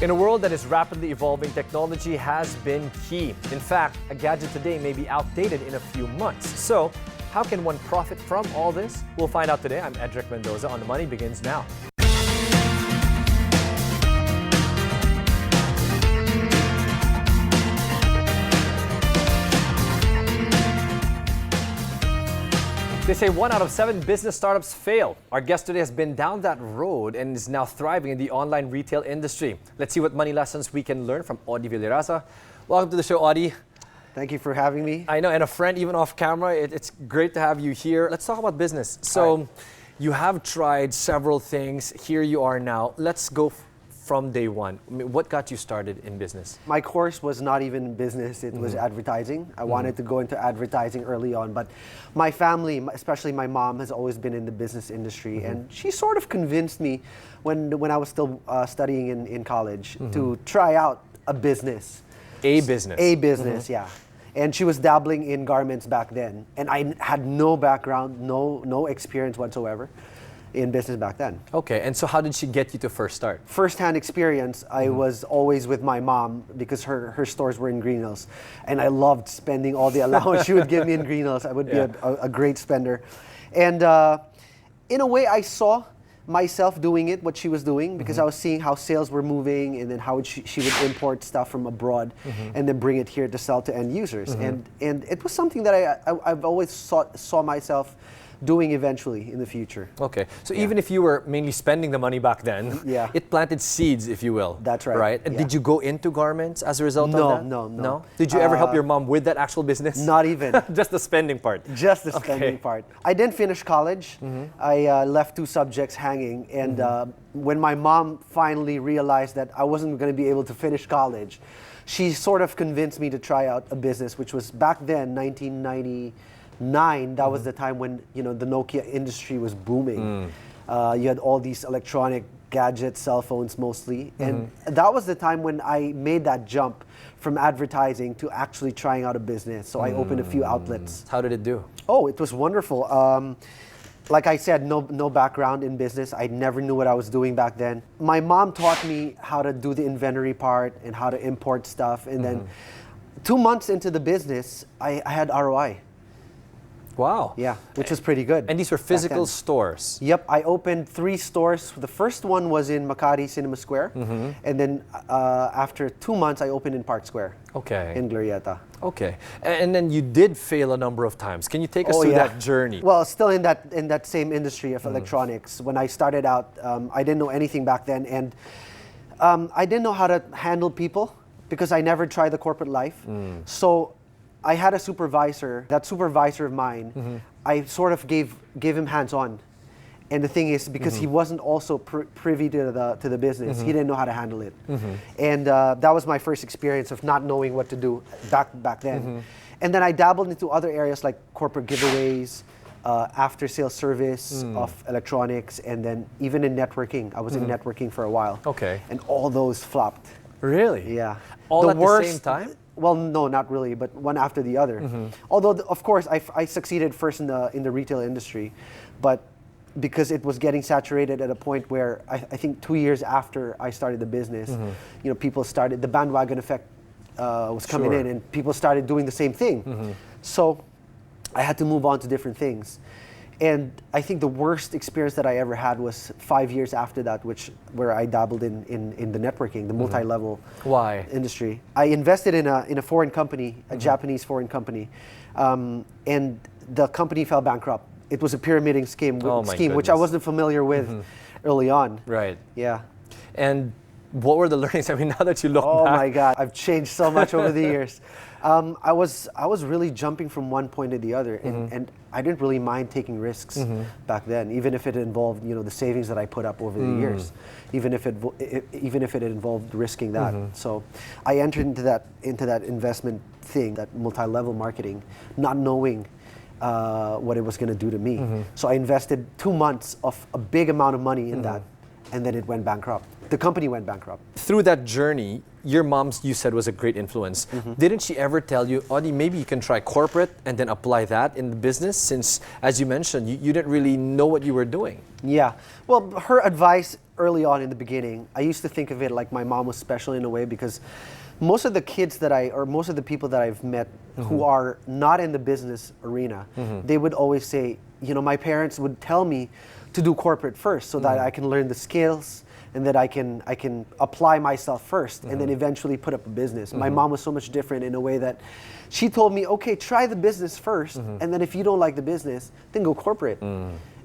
In a world that is rapidly evolving, technology has been key. In fact, a gadget today may be outdated in a few months. So, how can one profit from all this? We'll find out today. I'm Edric Mendoza. On the Money begins now. They say 1 out of 7 business startups fail. Our guest today has been down that road and is now thriving in the online retail industry. Let's see what money lessons we can learn from AUDEE Villaraza. Welcome to the show, AUDEE. Thank you for having me. I know, and a friend even off camera. It's great to have you here. Let's talk about business. So, you have tried several things. Here you are now. Let's go from day one. I mean, what got you started in business? My course was not even business, it was advertising. I wanted to go into advertising early on, but my family, especially my mom, has always been in the business industry, and she sort of convinced me when I was still studying in college to try out a business. A business? A business, yeah. And she was dabbling in garments back then, and I had no background, no experience whatsoever in business back then. Okay, and so how did she get you to first start? First-hand experience, I was always with my mom because her stores were in Green Hills. And I loved spending all the allowance she would give me in Green Hills. I would be a great spender. And in a way, I saw myself doing it, what she was doing, because I was seeing how sales were moving and then how she would import stuff from abroad and then bring it here to sell to end users. And it was something that I've always saw myself doing eventually in the future. Okay, so even if you were mainly spending the money back then, it planted seeds, if you will. That's right. Right? And did you go into garments as a result of that? No. Did you ever help your mom with that actual business? Not even. Just the spending part? Just the spending part. I didn't finish college. I left 2 subjects hanging, and when my mom finally realized that I wasn't going to be able to finish college, she sort of convinced me to try out a business, which was back then, 1999, that was the time when the Nokia industry was booming. You had all these electronic gadgets, cell phones mostly, and that was the time when I made that jump from advertising to actually trying out a business. So I opened a few outlets. How did it do? Oh, it was wonderful. Like I said, no background in business. I never knew what I was doing back then. My mom taught me how to do the inventory part and how to import stuff, and then 2 months into the business, I had ROI. Wow. Yeah, which was pretty good. And these were physical stores? Yep, I opened 3 stores. The first one was in Makati Cinema Square, and then after 2 months, I opened in Park Square. Okay. In Glorieta. Okay, and then you did fail a number of times. Can you take us through that journey? Well, still in that same industry of electronics. When I started out, I didn't know anything back then, and I didn't know how to handle people because I never tried the corporate life. So I had a supervisor. That supervisor of mine, I sort of gave him hands-on. And the thing is, because he wasn't also privy to the business, he didn't know how to handle it. And that was my first experience of not knowing what to do back then. And then I dabbled into other areas like corporate giveaways, after-sales service of electronics, and then even in networking. I was in networking for a while. Okay. And all those flopped. Really? Yeah. All at the same time? Well, no, not really, but one after the other. Although, of course, I succeeded first in the retail industry, but because it was getting saturated at a point where I think 2 years after I started the business, people started, the bandwagon effect was coming in, and people started doing the same thing. So I had to move on to different things. And I think the worst experience that I ever had was 5 years after that, where I dabbled in the networking, the multi-level industry. I invested in a foreign company, a Japanese foreign company, and the company fell bankrupt. It was a pyramiding scheme, which I wasn't familiar with early on. Right. Yeah. And what were the learnings? I mean, now that you look back. Oh my God, I've changed so much over the years. I was really jumping from one point to the other, and I didn't really mind taking risks back then, even if it involved the savings that I put up over the years, even if it involved risking that. So I entered into that investment thing, that multi-level marketing, not knowing what it was going to do to me. So I invested 2 months of a big amount of money in that, and then it went bankrupt. The company went bankrupt. Through that journey, your mom, you said, was a great influence. Didn't she ever tell you, AUDEE, maybe you can try corporate and then apply that in the business, since, as you mentioned, you didn't really know what you were doing? Yeah. Well, her advice early on in the beginning, I used to think of it like my mom was special in a way, because most of the kids that most of the people that I've met who are not in the business arena, they would always say, you know, my parents would tell me to do corporate first so that I can learn the skills and that I can apply myself first and then eventually put up a business. My mom was so much different in a way that she told me, okay, try the business first, and then if you don't like the business, then go corporate.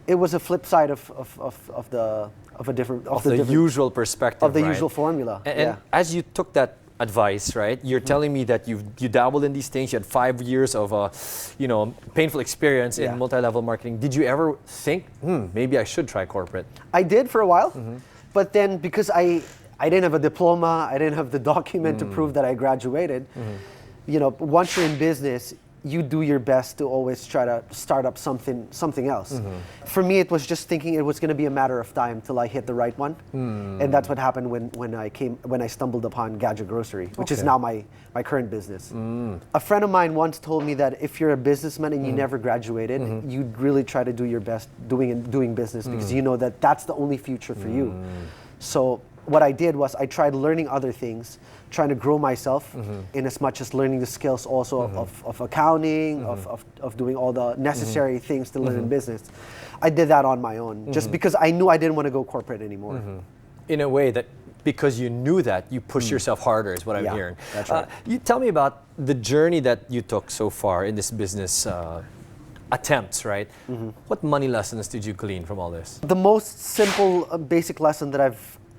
It was a flip side of the usual perspective, of the right? usual formula. And as you took that advice, right? You're telling me that you dabbled in these things. You had 5 years of painful experience in multi-level marketing. Did you ever think, maybe I should try corporate? I did for a while, but then because I didn't have a diploma, I didn't have the document to prove that I graduated. You know, once you're in business, you do your best to always try to start up something else. For me, it was just thinking it was going to be a matter of time till I hit the right one, and that's what happened when I stumbled upon Gadget Grocery, which is now my current business. A friend of mine once told me that if you're a businessman and you never graduated, you'd really try to do your best doing business, because you know that that's the only future for you. So what I did was I tried learning other things, trying to grow myself in as much as learning the skills also of accounting, of doing all the necessary things to learn in business. I did that on my own, just because I knew I didn't want to go corporate anymore. In a way that, because you knew that, you pushed yourself harder, is what I'm hearing. That's right. You tell me about the journey that you took so far in this business attempts, right? What money lessons did you glean from all this? The most simple, basic lesson that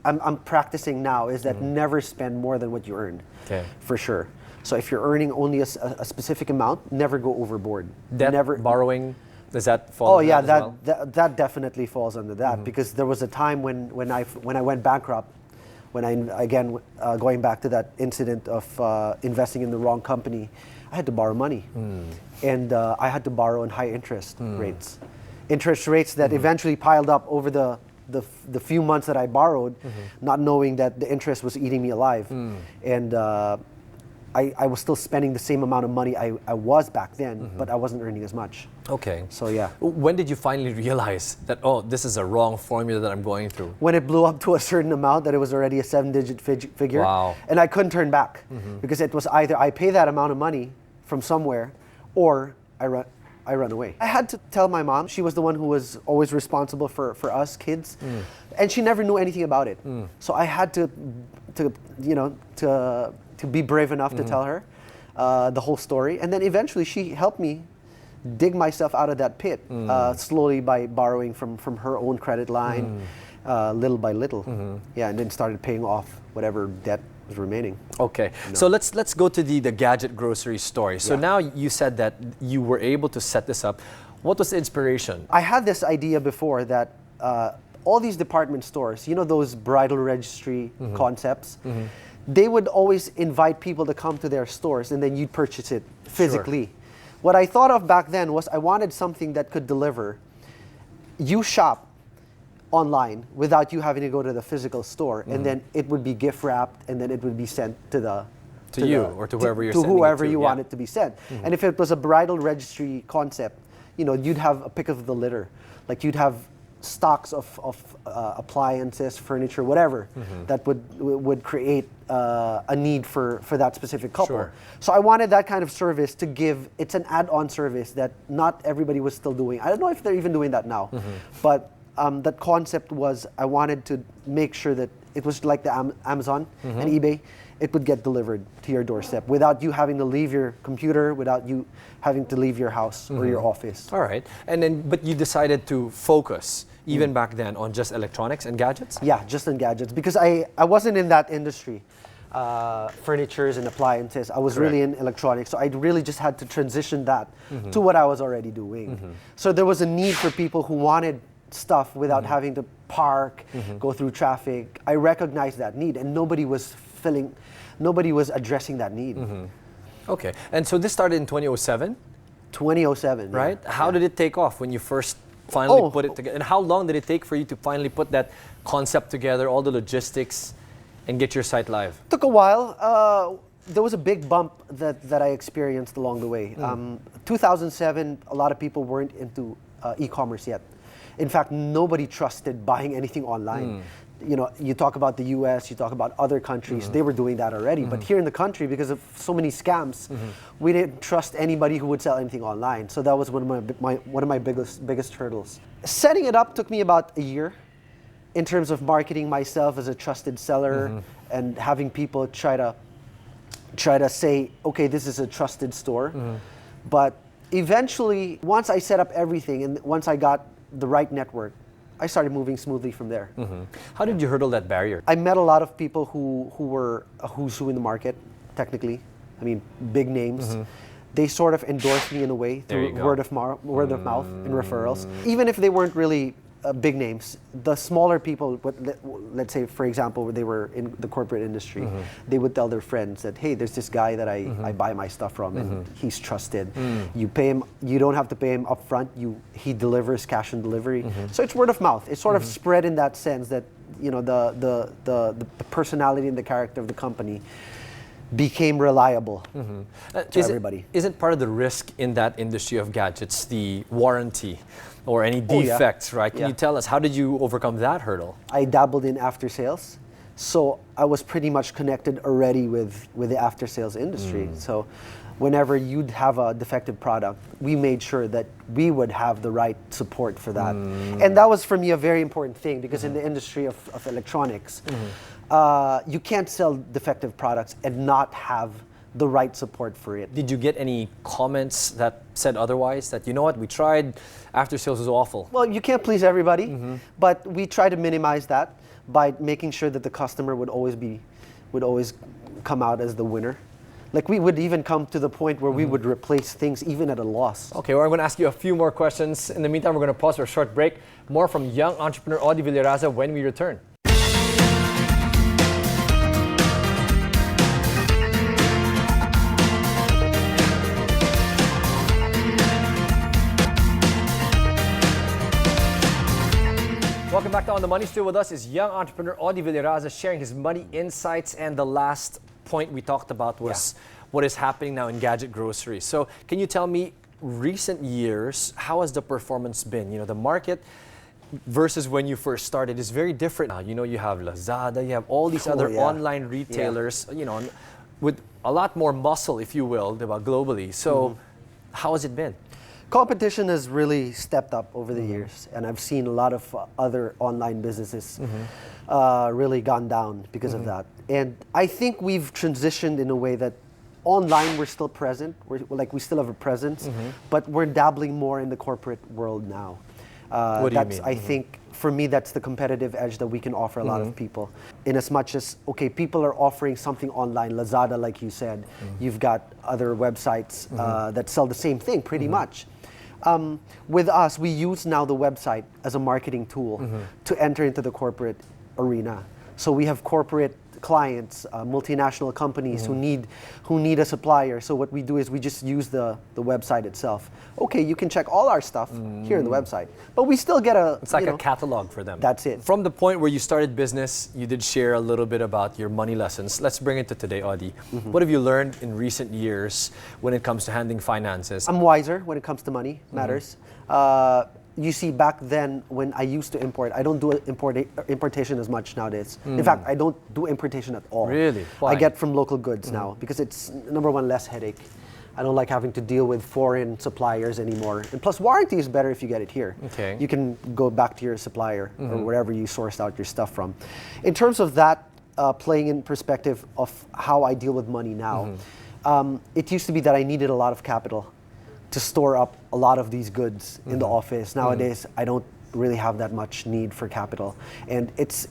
I'm practicing now is that never spend more than what you earn, for sure. So if you're earning only a specific amount, never go overboard. Never borrowing, does that fall under that as well? that definitely falls under that, because there was a time when I went bankrupt, going back to that incident of investing in the wrong company, I had to borrow money, and I had to borrow in high interest rates, that eventually piled up over the few months that I borrowed, not knowing that the interest was eating me alive. And I was still spending the same amount of money I was back then, but I wasn't earning as much. Okay. So yeah. When did you finally realize that, oh, this is a wrong formula that I'm going through? When it blew up to a certain amount that it was already a 7-digit figure. Wow. And I couldn't turn back, because it was either I pay that amount of money from somewhere, or I run away. I had to tell my mom. She was the one who was always responsible for us kids, and she never knew anything about it. So I had to be brave enough to tell her the whole story, and then eventually she helped me dig myself out of that pit, slowly by borrowing from her own credit line, little by little. Yeah, and then started paying off whatever debt was remaining. Okay, so let's go to the Gadget Grocery story. So now you said that you were able to set this up. What was the inspiration? I had this idea before that all these department stores, you know, those bridal registry concepts, they would always invite people to come to their stores, and then you'd purchase it physically. Sure. What I thought of back then was I wanted something that could deliver. You shop online without you having to go to the physical store, and then it would be gift wrapped, and then it would be sent to whoever you want it to be sent. And if it was a bridal registry concept, you know, you'd have a pick of the litter, like you'd have stocks of appliances, furniture, whatever that would create a need for that specific couple. Sure. So I wanted that kind of service to give. It's an add-on service that not everybody was still doing. I don't know if they're even doing that now, but that concept was, I wanted to make sure that it was like the Amazon and eBay. It would get delivered to your doorstep without you having to leave your computer, without you having to leave your house or your office. All right. And then, but you decided to focus, even back then, on just electronics and gadgets? Yeah, just on gadgets, because I wasn't in that industry, furnitures and appliances. I was really in electronics, so I really just had to transition that to what I was already doing. So there was a need for people who wanted stuff without having to park, go through traffic. I recognized that need, and nobody was addressing that need. Okay, and so this started in 2007? 2007, right? How did it take off when you first finally put it together? And how long did it take for you to finally put that concept together, all the logistics, and get your site live? Took a while. There was a big bump that I experienced along the way. 2007, a lot of people weren't into e-commerce yet. In fact, nobody trusted buying anything online. you talk about the US, you talk about other countries, they were doing that already. But here in the country, because of so many scams, we didn't trust anybody who would sell anything online. So that was one of my biggest hurdles. Setting it up took me about a year in terms of marketing myself as a trusted seller and having people try to say, okay, this is a trusted store. But eventually, once I set up everything and once I got the right network, I started moving smoothly from there. How did you hurdle that barrier? I met a lot of people who were a who's who in the market, technically. I mean, big names. They sort of endorsed me in a way through word of mouth and referrals. Even if they weren't really big names, the smaller people, let's say, for example, they were in the corporate industry, they would tell their friends that, hey, there's this guy that I buy my stuff from, and he's trusted. You pay him, you don't have to pay him up front, he delivers cash on delivery. So it's word of mouth. It's sort of spread in that sense that, the personality and the character of the company became reliable to everybody. Isn't part of the risk in that industry of gadgets the warranty or any defects, right? Can you tell us, how did you overcome that hurdle? I dabbled in after sales, so I was pretty much connected already with the after sales industry. So whenever you'd have a defective product, we made sure that we would have the right support for that. And that was for me a very important thing, because in the industry of electronics, you can't sell defective products and not have the right support for it. Did you get any comments that said otherwise? That, you know what, we tried, after sales was awful? Well, you can't please everybody, but we try to minimize that by making sure that the customer would always come out as the winner. Like, we would even come to the point where we would replace things even at a loss. Okay, well, I'm going to ask you a few more questions. In the meantime, we're going to pause for a short break. More from young entrepreneur AUDEE Villaraza when we return. Welcome back to On the Money. Still with us is young entrepreneur AUDEE Villaraza, sharing his money insights. And the last point we talked about was what is happening now in gadget groceries. So can you tell me, recent years, how has the performance been? The market versus when you first started is very different now. You have Lazada, you have all these other online retailers, with a lot more muscle, if you will, globally. So how has it been? Competition has really stepped up over the years, and I've seen a lot of other online businesses really gone down because of that. And I think we've transitioned in a way that online we're still present, we still have a presence, but we're dabbling more in the corporate world now. What do you mean? I think, for me, that's the competitive edge that we can offer a lot of people. In as much as, okay, people are offering something online, Lazada, like you said, you've got other websites that sell the same thing pretty much. With us, we use now the website as a marketing tool to enter into the corporate arena. So we have corporate clients, multinational companies who need a supplier. So what we do is we just use the website itself. Okay, you can check all our stuff here on the website, but we still get It's like a catalog for them. That's it. From the point where you started business, you did share a little bit about your money lessons. Let's bring it to today, AUDEE. What have you learned in recent years when it comes to handling finances? I'm wiser when it comes to money matters. You see, back then when I used to import, I don't do importation as much nowadays. In fact, I don't do importation at all. Really? Why? I get from local goods now because it's, number one, less headache. I don't like having to deal with foreign suppliers anymore. And plus, warranty is better if you get it here. Okay. You can go back to your supplier or wherever you sourced out your stuff from. In terms of that, playing in perspective of how I deal with money now, it used to be that I needed a lot of capital to store up a lot of these goods in the office. Nowadays, I don't really have that much need for capital, and it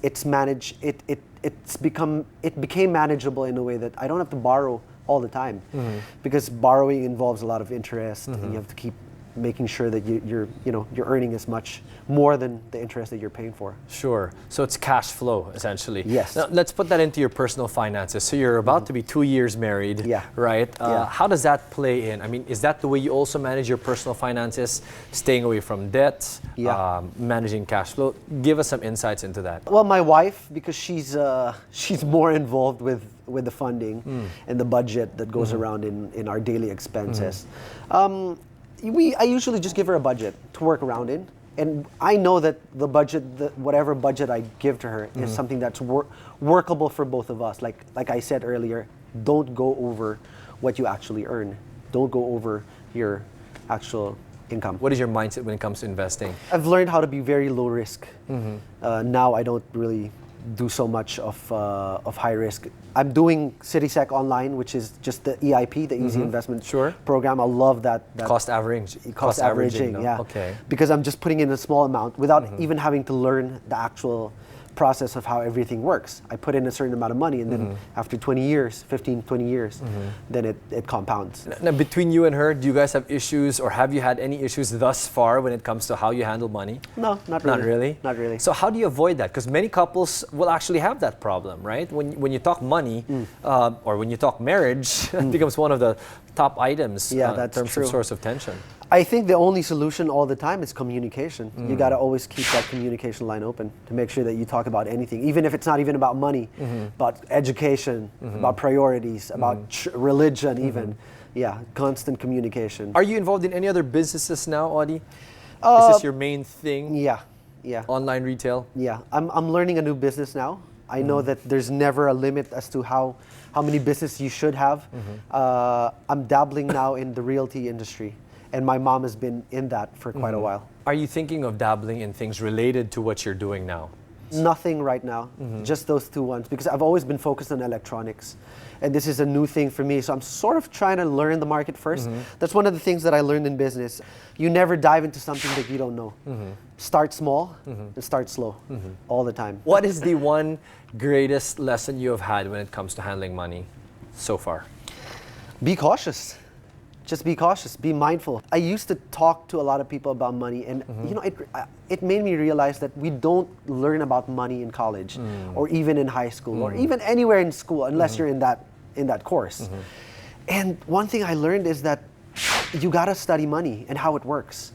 became manageable in a way that I don't have to borrow all the time, because borrowing involves a lot of interest, and you have to keep making sure that you're earning as much more than the interest that you're paying for. Sure. So it's cash flow, essentially. Yes. Now, let's put that into your personal finances. So you're about to be 2 years married, right? How does that play in? I mean, is that the way you also manage your personal finances, staying away from debt, managing cash flow? Give us some insights into that. Well, my wife, because she's more involved with the funding and the budget that goes around in our daily expenses. I usually just give her a budget to work around in, And I know that the budget, whatever budget I give to her, is something that's workable for both of us. Like I said earlier, don't go over what you actually earn. Don't go over your actual income. What is your mindset when it comes to investing? I've learned how to be very low risk. Now I don't really do so much of high risk. I'm doing CitySec Online, which is just the EIP, the Easy Investment Program. I love that. Cost averaging, no? Yeah. Okay. Because I'm just putting in a small amount without even having to learn the actual process of how everything works. I put in a certain amount of money, and then after 20 years, 15, 20 years, then it compounds. Now, between you and her, do you guys have issues, or have you had any issues thus far when it comes to how you handle money? No, not really. Not really? Not really. So how do you avoid that? Because many couples will actually have that problem, right? When you talk money, or when you talk marriage, it becomes one of the top items in terms of source of tension. I think the only solution all the time is communication. You got to always keep that communication line open to make sure that you talk about anything, even if it's not even about money, about education, about priorities, about religion even. Yeah, constant communication. Are you involved in any other businesses now, Audie? Is this your main thing? Yeah. Online retail? Yeah, I'm learning a new business now. I know that there's never a limit as to how many business you should have. I'm dabbling now in the realty industry. And my mom has been in that for quite a while. Are you thinking of dabbling in things related to what you're doing now? Nothing right now, just those two ones, because I've always been focused on electronics. And this is a new thing for me, so I'm sort of trying to learn the market first. That's one of the things that I learned in business. You never dive into something that you don't know. Start small and start slow all the time. What is the one greatest lesson you have had when it comes to handling money so far? Be cautious. Just be cautious, be mindful. I used to talk to a lot of people about money, and you know, it made me realize that we don't learn about money in college, or even in high school, or even anywhere in school, unless you're in that course. And one thing I learned is that you gotta study money and how it works.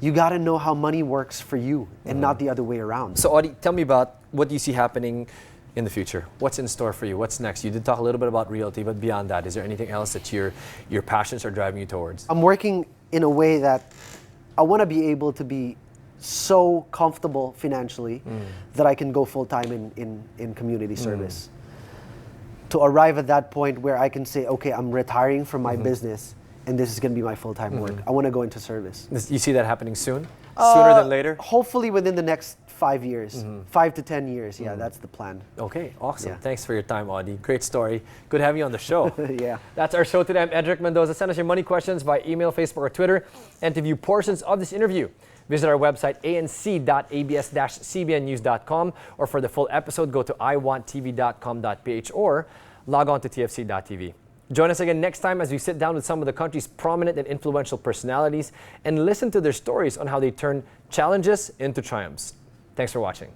You gotta know how money works for you, and not the other way around. So Audie, tell me about what you see happening in the future. What's in store for you? What's next? You did talk a little bit about realty, but beyond that, is there anything else that your passions are driving you towards? I'm working in a way that I want to be able to be so comfortable financially that I can go full-time in community service. To arrive at that point where I can say, okay, I'm retiring from my business, and this is going to be my full-time work. I want to go into service. You see that happening soon? Sooner than later? Hopefully within the next 5 years, 5 to 10 years. Yeah, that's the plan. Okay, awesome. Yeah. Thanks for your time, Audie. Great story. Good having you on the show. Yeah. That's our show today. I'm Edric Mendoza. Send us your money questions by email, Facebook, or Twitter. And to view portions of this interview, visit our website, anc.abs-cbnnews.com, or for the full episode, go to iwanttv.com.ph or log on to tfc.tv. Join us again next time as we sit down with some of the country's prominent and influential personalities and listen to their stories on how they turn challenges into triumphs. Thanks for watching.